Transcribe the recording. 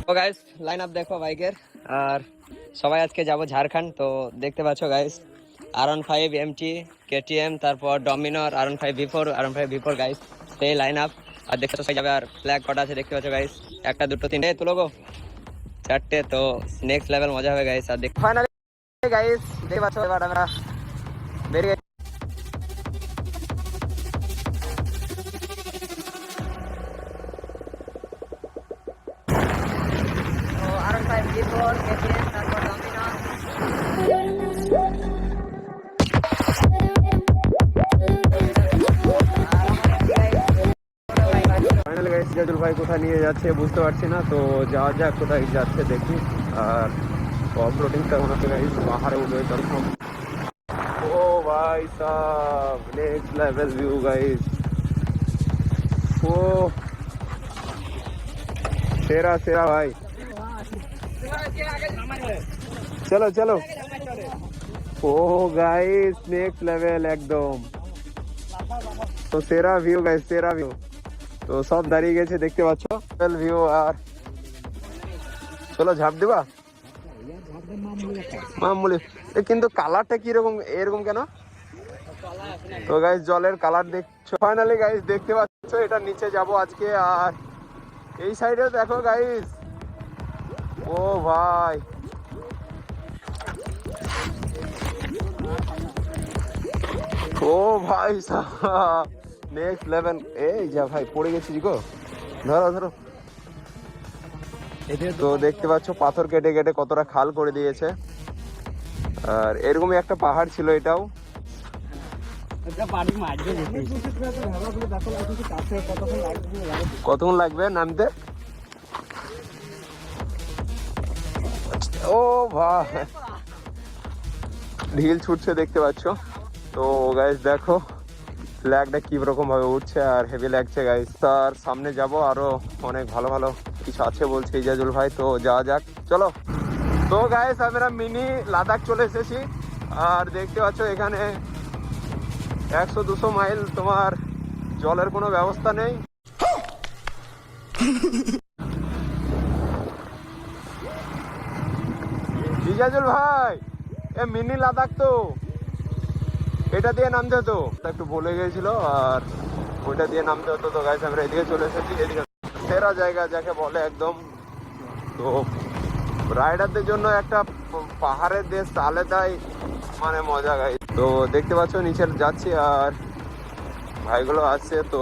তো guys line up দেখো বাইকের। আর সবাই আজকে যাব ঝাড়খণ্ড। তো দেখতে পাচ্ছ গাইস R15 MT KTM, তারপর ডমিনর R15 V4 R15 V4 guys, সেই লাইন আপ। আর দেখতে সবাই যাবে। আর ফ্ল্যাগ কটা আছে দেখতে পাচ্ছ গাইস, একটা দুটো তিনটে তুলো গো, চারটে। তো নেক্সট লেভেল মজা হবে গাইস। আর দেখ ফাইনালি গাইস দেখতে পাচ্ছ এবার আমরা বেরিয়ে R15 V4 KTM তারপর ডমিনর। ফাইনালি গাইস জাজুল ভাই কোথায় নিয়ে যাচ্ছে বুঝতে পারছি না, তো যাওয়া যাক কোথায় যাচ্ছে দেখি। আর অফ রোডিংটা ওনাকে গাইস পাহাড়ে উঠে তখন। ও ভাই সাব নেক্সট লেভেল ভিউ গাইস। ও সেরা সেরা ভাই, চলো চলো। ও গাইস নেক্সট লেভেল একদম। তো সেরা ভিউ গাইস, সেরা ভিউ। তো সব দাঁড়িয়ে গেছে দেখতে পাচ্ছ ভিউ। আর চলো ঝাঁপ দিবা মামুলি। কিন্তু কালারটা কিরকম এরকম কেন? তো গাইস জলের কালার দেখছো। ফাইনালি গাইস দেখতে পাচ্ছ এটা নিচে যাব আজকে। আর এই সাইডে দেখো গাইস, ও ভাই ও ভাই নেক্সট লেভেল। এই যা ভাই পড়ে গেছি গো, ধরো ধরো। তো দেখতে পাচ্ছ পাথর কেটে কেটে কতটা খাল করে দিয়েছে। আর এরকমই একটা পাহাড় ছিল এটাও। কতক্ষণ লাগবে নামতে? ও ভাই ঢিল ছুটছে দেখতে পাচ্ছ। তো গাইস দেখো ফ্ল্যাগটা কি রকম ভাবে উঠছে আর হেভি লাগছে গাইস। তার সামনে যাব, আরো অনেক ভালো ভালো কিছু আছে বলছে ইজাজুল ভাই। তো যাওয়া যাক চলো। তো গাইস আমরা মিনি লাদাখ চলে এসেছি। আর দেখতে পাচ্ছ এখানে 100-200 মাইল তোমার জলের কোনো ব্যবস্থা নেই। ইজাজুল ভাই এ মিনি লাদাখ তো, এটা দিয়ে নামতে হতো। একটু বলে গেছিল আর ওইটা দিয়ে নামতে হতো। তো গাইস আমরা এদিকে চলে এসেছি। এদিকে সেরা জায়গা যাকে বলে একদম। তো রাইডারদের জন্য একটা পাহাড়ের দেশ আলাদাই মানে মজা গাইস। তো দেখতে পাচ্ছ নিচে যাচ্ছি আর ভাইগুলো আসছে। তো